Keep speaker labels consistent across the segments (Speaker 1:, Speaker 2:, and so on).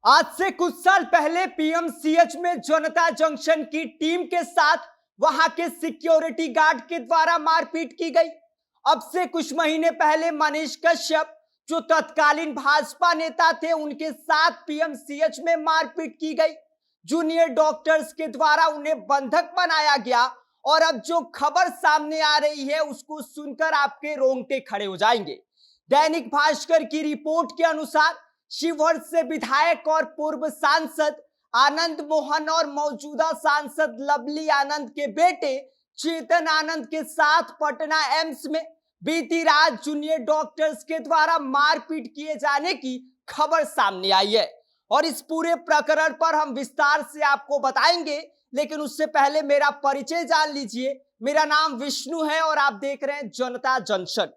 Speaker 1: आज से कुछ साल पहले पीएमसीएच में जनता जंक्शन की टीम के साथ वहां के सिक्योरिटी गार्ड के द्वारा मारपीट की गई। अब से कुछ महीने पहले मनीष कश्यप जो तत्कालीन भाजपा नेता थे उनके साथ पीएमसीएच में मारपीट की गई। जूनियर डॉक्टर्स के द्वारा उन्हें बंधक बनाया गया और अब जो खबर सामने आ रही है उसको सुनकर आपके रोंगटे खड़े हो जाएंगे। दैनिक भास्कर की रिपोर्ट के अनुसार शिवहर से विधायक और पूर्व सांसद आनंद मोहन और मौजूदा सांसद लवली आनंद के बेटे चेतन आनंद के साथ पटना एम्स में बीती रात जूनियर डॉक्टर्स के द्वारा मारपीट किए जाने की खबर सामने आई है और इस पूरे प्रकरण पर हम विस्तार से आपको बताएंगे। लेकिन उससे पहले मेरा परिचय जान लीजिए। मेरा नाम विष्णु है और आप देख रहे हैं जनता जंक्शन।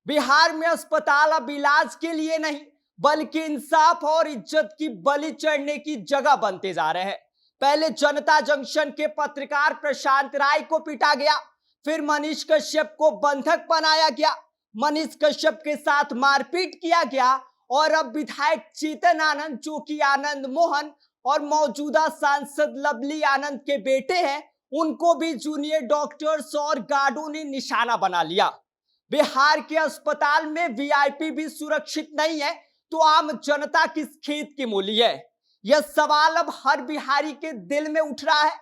Speaker 1: बिहार में अस्पताल अब इलाज के लिए नहीं बल्कि इंसाफ और इज्जत की बलि चढ़ने की जगह बनते जा रहे हैं। पहले जनता जंक्शन के पत्रकार प्रशांत राय को पीटा गया, फिर मनीष कश्यप को बंधक बनाया गया, मनीष कश्यप के साथ मारपीट किया गया और अब विधायक चेतन आनंद जो कि आनंद मोहन और मौजूदा सांसद लवली आनंद के बेटे हैं उनको भी जूनियर डॉक्टर्स और गार्डों ने निशाना बना लिया। बिहार के अस्पताल में वीआईपी भी सुरक्षित नहीं है तो आम जनता किस खेत की मूली है? यह सवाल अब हर बिहारी के दिल में उठ रहा है।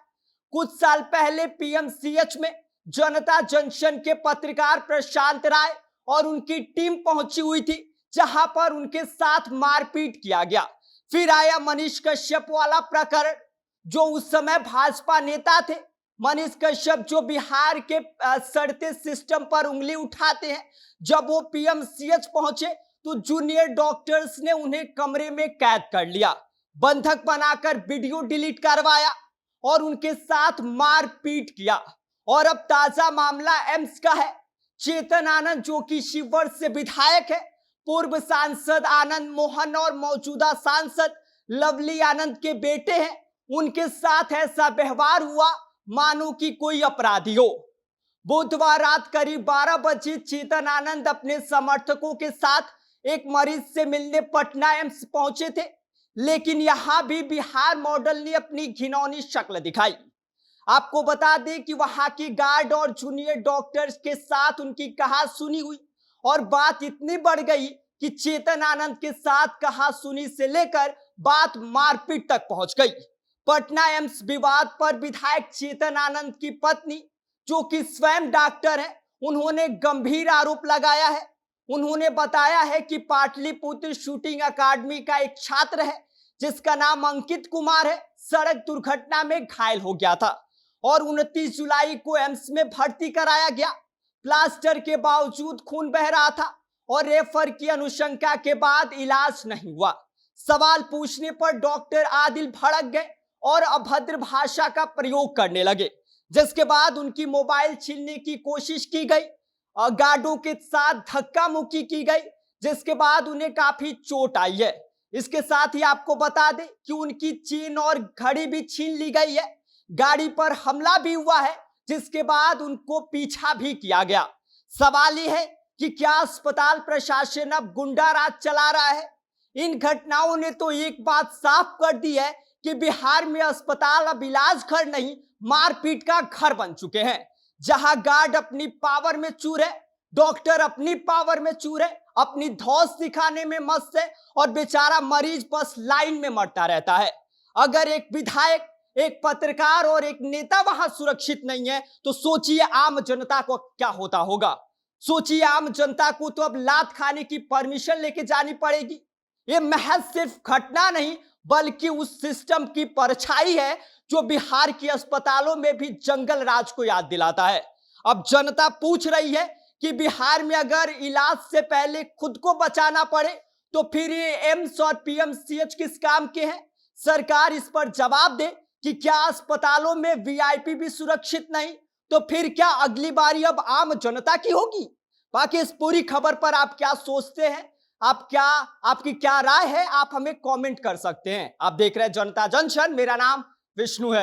Speaker 1: कुछ साल पहले पीएमसीएच में जनता जंक्शन के पत्रकार प्रशांत राय और उनकी टीम पहुंची हुई थी जहां पर उनके साथ मारपीट किया गया। फिर आया मनीष कश्यप वाला प्रकरण जो उस समय भाजपा नेता थे। मनीष कश्यप जो बिहार के सड़ते सिस्टम पर उंगली उठाते हैं, जब वो पीएमसीएच पहुंचे तो जूनियर डॉक्टर्स ने उन्हें कमरे में कैद कर लिया, बंधक बनाकर वीडियो डिलीट करवाया और उनके साथ मारपीट किया। और अब ताजा मामला एम्स का है। चेतन आनंद जो कि शिवहर से विधायक है, पूर्व सांसद आनंद मोहन और मौजूदा सांसद लवली आनंद के बेटे हैं, उनके साथ ऐसा व्यवहार हुआ मानो कि कोई अपराधी हो। बुधवार रात करीब 12 बजे चेतन आनंद अपने समर्थकों के साथ एक मरीज से मिलने पटना एम्स पहुंचे थे, लेकिन यहां भी बिहार मॉडल ने अपनी घिनौनी शक्ल दिखाई। आपको बता दें कि वहां की गार्ड और जूनियर डॉक्टर्स के साथ उनकी कहासुनी हुई और बात इतनी बढ़ गई कि चेतन आनंद के साथ कहासुनी से लेकर बात मारपीट तक पहुंच गई। पटना एम्स विवाद पर विधायक चेतन आनंद की पत्नी जो कि स्वयं डॉक्टर है, उन्होंने गंभीर आरोप लगाया है। उन्होंने बताया है कि पाटलिपुत्र शूटिंग अकादमी का एक छात्र है जिसका नाम अंकित कुमार है, सड़क दुर्घटना में घायल हो गया था और 29 जुलाई को एम्स में भर्ती कराया गया। प्लास्टर के बावजूद खून बह रहा था और रेफर की अनुशंका के बाद इलाज नहीं हुआ। सवाल पूछने पर डॉक्टर आदिल भड़क गए और अभद्र भाषा का प्रयोग करने लगे, जिसके बाद उनकी मोबाइल छीनने की कोशिश की गई और गार्डों के साथ धक्का मुक्की की गई, जिसके बाद उन्हें काफी चोट आई है। इसके साथ ही आपको बता दें कि उनकी चेन और घड़ी भी छीन ली गई है। गाड़ी पर हमला भी हुआ है, जिसके बाद उनको पीछा भी किया गया। सवाल यह है कि क्या अस्पताल प्रशासन अब गुंडा राज चला रहा है? इन घटनाओं ने तो एक बात साफ कर दी है कि बिहार में अस्पताल अब इलाज घर नहीं मारपीट का घर बन चुके हैं, जहां गार्ड अपनी पावर में चूर है, डॉक्टर अपनी पावर में चूर है, अपनी धौंस दिखाने में मस्त है और बेचारा मरीज बस लाइन में मरता रहता है। अगर एक विधायक, एक पत्रकार और एक नेता वहां सुरक्षित नहीं है तो सोचिए आम जनता को क्या होता होगा। सोचिए आम जनता को तो अब लात खाने की परमिशन लेके जानी पड़ेगी। ये महज सिर्फ घटना नहीं बल्कि उस सिस्टम की परछाई है जो बिहार के अस्पतालों में भी जंगल राज को याद दिलाता है। अब जनता पूछ रही है कि बिहार में अगर इलाज से पहले खुद को बचाना पड़े तो फिर ये एम्स और पीएमसीएच किस काम के हैं? सरकार इस पर जवाब दे कि क्या अस्पतालों में वीआईपी भी सुरक्षित नहीं तो फिर क्या अगली बारी अब आम जनता की होगी? बाकी इस पूरी खबर पर आप क्या सोचते हैं? आपकी क्या राय है? आप हमें कमेंट कर सकते हैं। आप देख रहे हैं जनता जंक्शन। मेरा नाम विष्णु है।